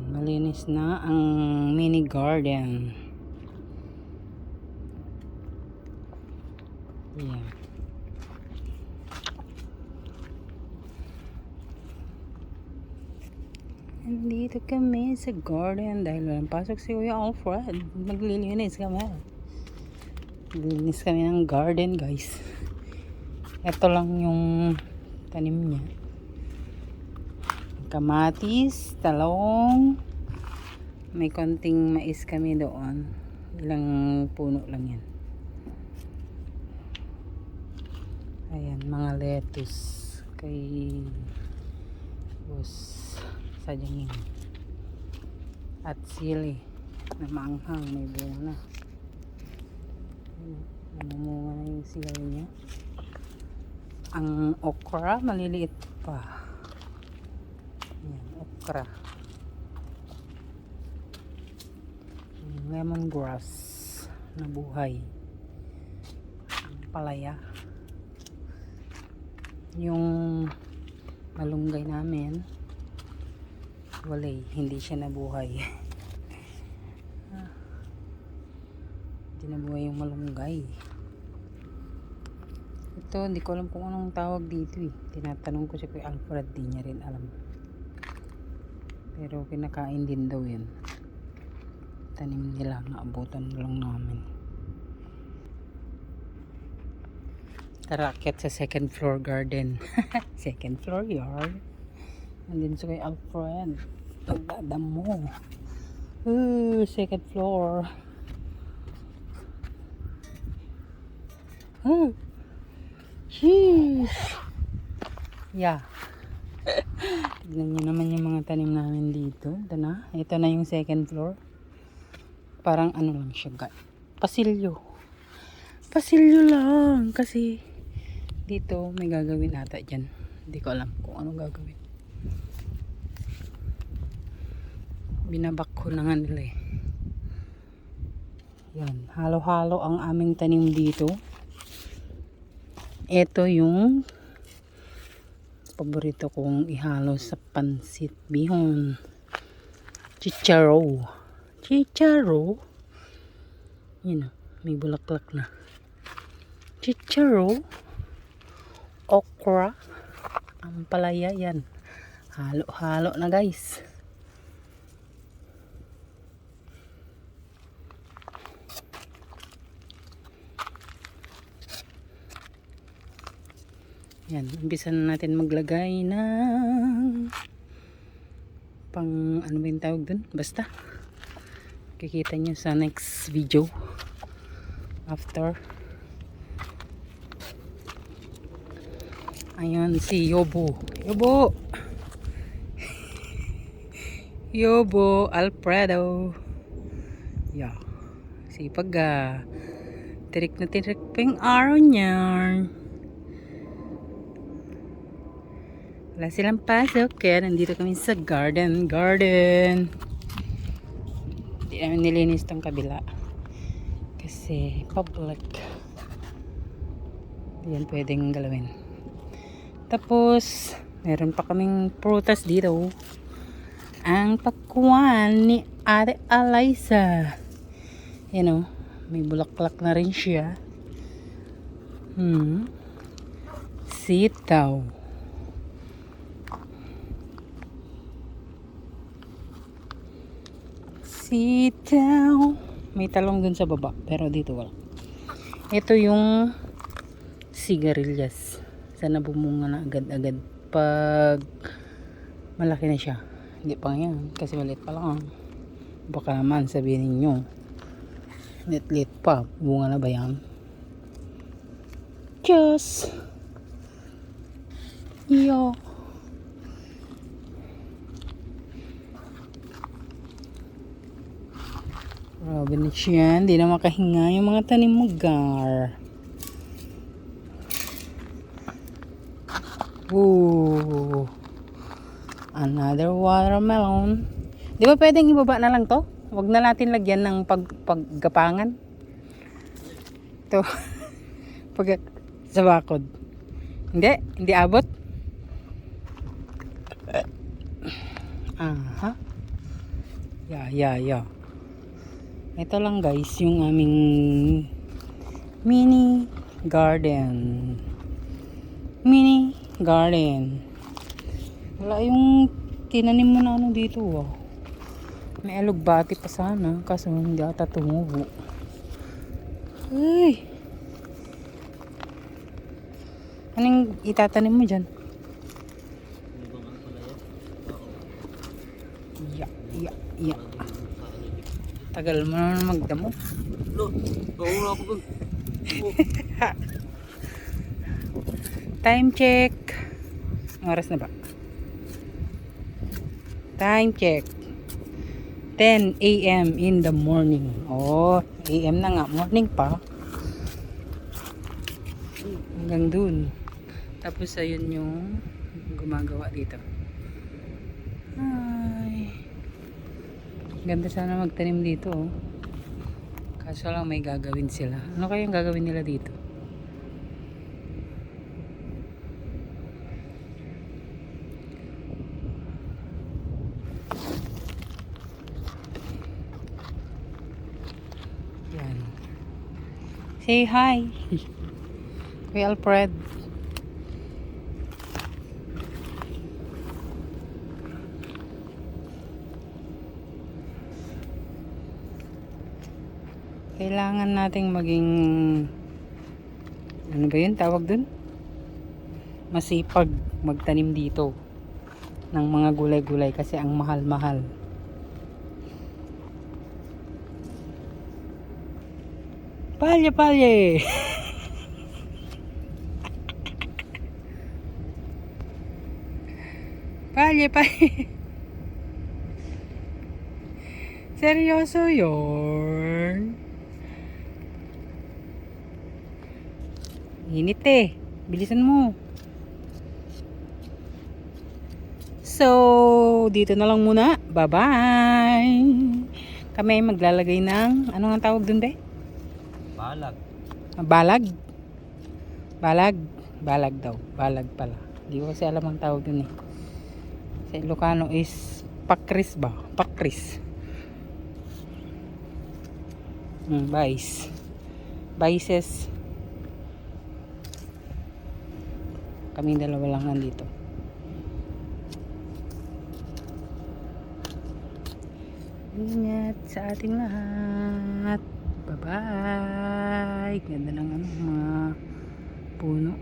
Malinis na ang mini garden. Yan. Nandito kami sa garden dahil walang pasok si Kuya Alfred. Maglilinis kami. Maglilinis kami ng garden, guys. Ito lang yung tanim niya. Kamatis, talong. May konting mais kami doon. Ilang puno lang yan. Ayan, mga lettuce kay Boss Sadyangin. At sili na maanghang, may bunga na. Namumunga na yung sili niya. Ang okra, maliliit pa. Ayan, okra. Lemongrass na buhay. Palaya. Yung malunggay namin, walay, hindi siya nabuhay. Hindi nabuhay yung malunggay. Ito, hindi ko alam kung anong tawag dito eh. Tinatanong ko si Kuya Alfred, di niya rin alam. Pero kinakain din daw yan. Tanim nila, naabutan lang namin. Tarakyat sa second floor garden. Second floor yard. Nandun sa Kuya Alfred. Nagdadamo. Second floor. Sheesh. Yeah. Tignan nyo naman yung mga tanim namin dito. Ito na. Ito na yung second floor. Parang ano lang siya, guys. Pasilyo. Pasilyo lang. Kasi dito may gagawin ata dyan. Hindi ko alam kung anong gagawin. Binabak ko na nga nila eh. Yan. Halo-halo ang aming tanim dito. Ito yung paborito kong ihalo sa pansit bihon. Chicharo. Chicharo. Yun o. May bulaklak na. Chicharo. Okra. Ang palaya yan. Halo-halo na, guys. Yan, umpisa na natin maglagay ng pang ano ba yung tawag dun? Basta kikita nyo sa next video after. Ayun si Yobo. Yobo Alfredo. Yeah. Sipag tirik na tirik pa yung araw niya. Wala silang pasok kaya nandito kami sa garden. Hindi namin nilinis tong kabila kasi public. Hindi yan pwedeng galawin. Tapos meron pa kaming prutas dito. Ang pakwan ni Ate Eliza. Yan o, may bulaklak na rin siya. Sitaw. Sitaw. May talong dun sa baba, pero dito wala. Ito yung sigarilyas. Sana bumunga na agad-agad pag malaki na siya. Hindi pa yan, kasi maliit pa lang. Baka naman sabihin ninyo, lit pa, bunga na ba yan? Just yo. Grabe na siya. Hindi na makahinga yung mga tanim mo, gar. Ooh. Another watermelon. Di ba pwedeng ibaba na lang to? Huwag na natin lagyan ng paggapangan. Ito. Sa bakod. Hindi abot. Aha. Yeah. Ito lang guys, yung aming mini garden. Mini garden. Wala yung tinanim mo na ano dito. Oh. May alugbati pa sana, kaso hindi ata tumubo. Ay! Anong itatanim mo dyan? Yeah. Tagal mo na magdamo. Time check. Ang oras na ba? Time check. 10 a.m. in the morning. Oh, a.m. na nga. Morning pa. Hanggang dun. Tapos ayun yung gumagawa dito. Ay. Ganda sana magtanim dito. Oh. Kaso lang may gagawin sila. Ano kayang gagawin nila dito? Yan. Say hi. Kuya Alfred. Kailangan nating maging ano ba yun tawag dun? Masipag magtanim dito ng mga gulay-gulay kasi ang mahal-mahal. Palye. Palye. Seryoso yun. Init eh. Bilisan mo. So, dito na lang muna. Bye-bye. Kami ay maglalagay ng, ano ang tawag dun be? Balag. Balag daw. Balag pala. Hindi ko kasi alam ang tawag dun eh. Sa Ilocano is pakris ba? Pakris. Bices. Kaming dalawa lang nandito. Ingat sa ating lahat. Bye-bye. Ganda ng mga puno.